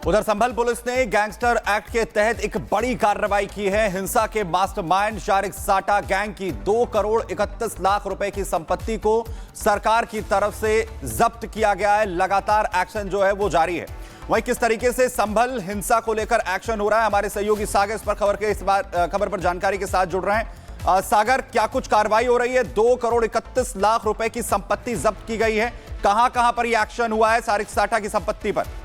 उधर संभल पुलिस ने gangster act के तहत एक बड़ी कार्रवाई की है। हिंसा के मास्टरमाइंड शारिक साटा गैंग की 2 करोड़ 31 लाख रुपए की संपत्ति को सरकार की तरफ से जब्त किया गया है। लगातार एक्शन जो है वो जारी है। वहीं किस तरीके से संभल हिंसा को लेकर एक्शन हो रहा है, हमारे सहयोगी सागर इस पर खबर पर जानकारी के साथ जुड़ रहे हैं। सागर, क्या कुछ कार्रवाई हो रही है? 2 करोड़ 31 लाख रुपए की संपत्ति जब्त की गई है। कहां पर यह एक्शन हुआ है शारिक साटा की संपत्ति पर?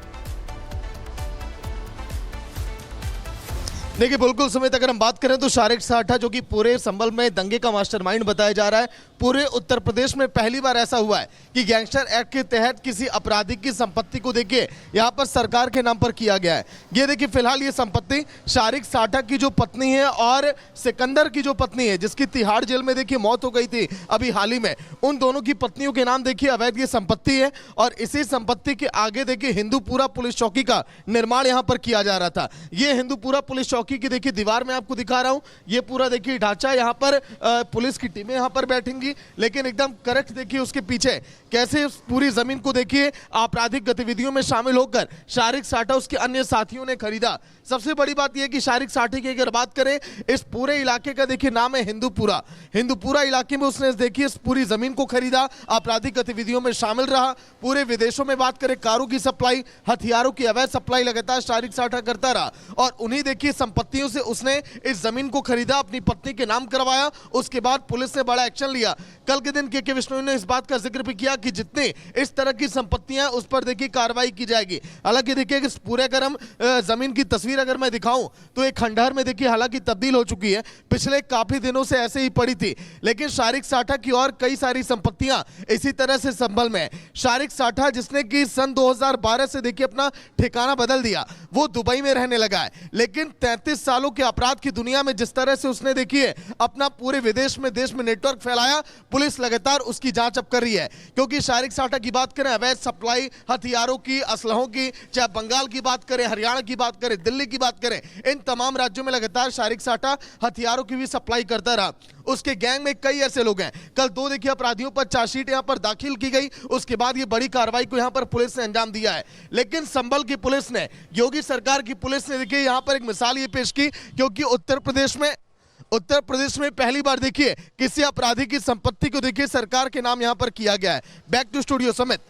देखिए, बिल्कुल सुमित, अगर हम बात करें तो शारिक साटा जो कि पूरे संभल में दंगे का मास्टरमाइंड बताया जा रहा है। पूरे उत्तर प्रदेश में पहली बार ऐसा हुआ है कि गैंगस्टर एक्ट के तहत किसी अपराधी की संपत्ति को देखिए यहां पर सरकार के नाम पर किया गया है। ये देखिए, फिलहाल ये संपत्ति शारिक साटा की जो पत्नी है और सिकंदर की जो पत्नी है, जिसकी तिहाड़ जेल में देखिए मौत हो गई थी अभी हाल ही में, उन दोनों की पत्नियों के नाम देखिए अवैध ये संपत्ति है। और इसी संपत्ति के आगे देखिए हिंदूपुरा पुलिस चौकी का निर्माण यहां पर किया जा रहा था। ये हिंदूपुरा पुलिस चौकी की देखिए दीवार में आपको दिखा रहा हूं, ये पूरा देखिए ढांचा, यहां पर पुलिस की टीमें यहां पर बैठेंगी, लेकिन एकदम करेक्ट देखिए उसके पीछे कैसे पूरी जमीन को देखिए आपराधिक गतिविधियों में शामिल होकर शारिक साटा उसके अन्य साथियों ने खरीदा। सबसे बड़ी बात यह कि शारिक साटे की अगर बात करें, इस पूरे इलाके का देखिए नाम है हिंदूपुरा। हिंदूपुरा इलाके में उसने देखिए इस पूरी जमीन को खरीदा, आपराधिक गतिविधियों में शामिल रहा। पूरे विदेशों में बात करें, कारों की सप्लाई, हथियारों की अवैध सप्लाई लगातार शारिक साटा करता रहा और उन्हीं देखिए संपत्तियों से उसने इस जमीन को खरीदा, अपनी पत्नी के नाम करवाया। उसके बाद पुलिस ने बड़ा एक्शन लिया। कल के दिन के विश्नोई ने इस बात का जिक्र भी किया कि जितने इस तरह की संपत्तियां उस पर देखिए कार्रवाई की जाएगी। हालांकि देखिए इस पूरे अगर हम जमीन की तस्वीर अगर मैं दिखाऊं तो एक खंडहर में देखिए हालांकि तब्दील हो चुकी है, पिछले काफी दिनों से ऐसे ही पड़ी थी। लेकिन शारिक साटा की और कई सारी संपत्तियां इसी तरह से संभल में है। शारिक साटा जिसने कि सन 2012 से देखिए अपना ठिकाना बदल दिया, वो दुबई में रहने लगा है। लेकिन 33 सालों के अपराध की दुनिया में जिस तरह से उसने देखिए अपना पूरे विदेश में देश में नेटवर्क फैलाया, पुलिस लगातार उसकी जांच अब कर रही है। क्योंकि शारिक साटा की बात करें, अवैध सप्लाई हथियारों की, असलहों की, चाहे बंगाल की बात करें, हरियाणा की बात करें, दिल्ली की बात करें, इन तमाम राज्यों में लगातार शारिक साटा हथियारों की भी सप्लाई करता रहा। उसके गैंग में कई ऐसे लोग हैं। कल 2 देखिए अपराधियों पर चार्जशीट यहां पर दाखिल की गई। उसके बाद ये बड़ी कार्रवाई को यहां पर पुलिस ने अंजाम दिया है। लेकिन संभल की पुलिस ने, योगी सरकार की पुलिस ने देखिए यहां पर एक मिसाल ये पेश की, क्योंकि उत्तर प्रदेश में पहली बार देखिए किसी अपराधी की संपत्ति को देखिए सरकार के नाम यहां पर किया गया है। बैक टू स्टूडियो समित।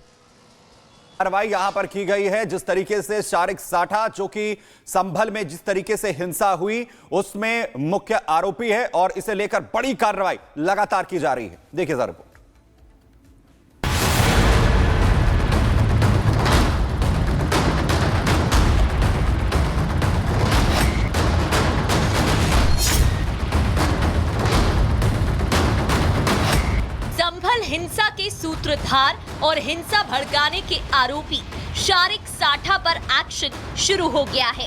कार्रवाई यहां पर की गई है। जिस तरीके से शारिक साटा जो कि संभल में जिस तरीके से हिंसा हुई उसमें मुख्य आरोपी है और इसे लेकर बड़ी कार्रवाई लगातार की जा रही है। देखिए जरा रिपोर्ट। हिंसा के सूत्रधार और हिंसा भड़काने के आरोपी शारिक साटा पर एक्शन शुरू हो गया है।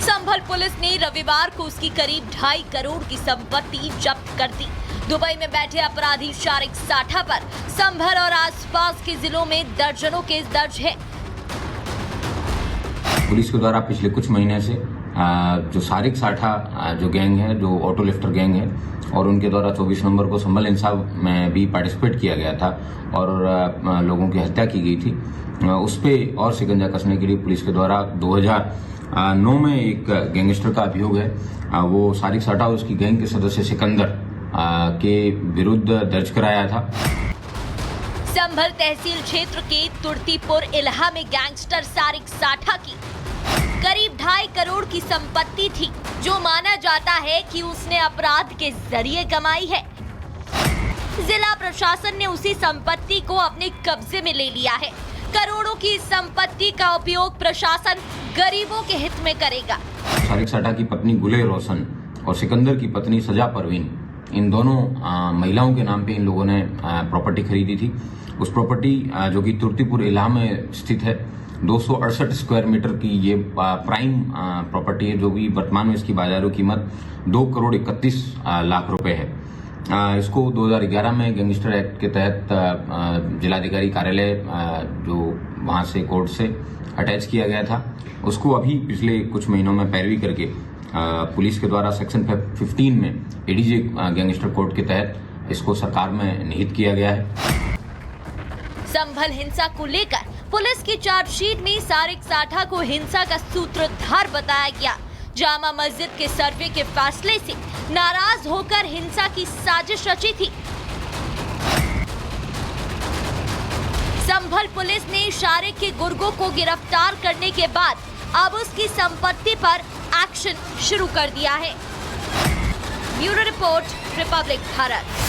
संभल पुलिस ने रविवार को उसकी करीब 2.5 करोड़ की संपत्ति जब्त कर दी। दुबई में बैठे अपराधी शारिक साटा पर संभल और आसपास के जिलों में दर्जनों केस दर्ज है। पुलिस के द्वारा पिछले कुछ महीने से जो शारिक साटा जो गैंग है, जो ऑटो लिफ्टर गैंग है, और उनके द्वारा 24 नवंबर को संभल हिंसा में भी पार्टिसिपेट किया गया था और लोगों की हत्या की गई थी। उस पर और शिकंजा कसने के लिए पुलिस के द्वारा 2009 में एक गैंगस्टर का अभियोग है, वो शारिक साटा और उसकी गैंग के सदस्य सिकंदर के विरुद्ध दर्ज कराया था। संभल तहसील क्षेत्र के तुर्तीपुर इलाहा में गैंगस्टर शारिक साटा की करीब 2.5 करोड़ की संपत्ति थी, जो माना जाता है कि उसने अपराध के जरिए कमाई है। जिला प्रशासन ने उसी संपत्ति को अपने कब्जे में ले लिया है। करोड़ों की संपत्ति का उपयोग प्रशासन गरीबों के हित में करेगा। शारिक साटा की पत्नी गुले रोशन और सिकंदर की पत्नी सजा परवीन, इन दोनों महिलाओं के नाम पे इन लोगों ने प्रॉपर्टी खरीदी थी। उस प्रॉपर्टी जो कि तुर्तीपुर इलाहा में स्थित है, 268 स्क्वायर मीटर की ये प्राइम प्रॉपर्टी है, जो भी वर्तमान में इसकी बाजारू कीमत 2 करोड़ 31 लाख रुपए है। इसको 2011 में गैंगस्टर एक्ट के तहत जिलाधिकारी कार्यालय जो वहां से कोर्ट से अटैच किया गया था, उसको अभी पिछले कुछ महीनों में पैरवी करके पुलिस के द्वारा सेक्शन 15 में एडीजे गैंगस्टर कोर्ट के तहत इसको सरकार में निहित किया गया है। संभल हिंसा को लेकर पुलिस की चार्जशीट में सारिक साठा को हिंसा का सूत्रधार बताया गया। जामा मस्जिद के सर्वे के फैसले से नाराज होकर हिंसा की साजिश रची थी। संभल पुलिस ने शारिक के गुर्गों को गिरफ्तार करने के बाद अब उसकी संपत्ति पर एक्शन शुरू कर दिया है। Bureau report, Republic Bharat.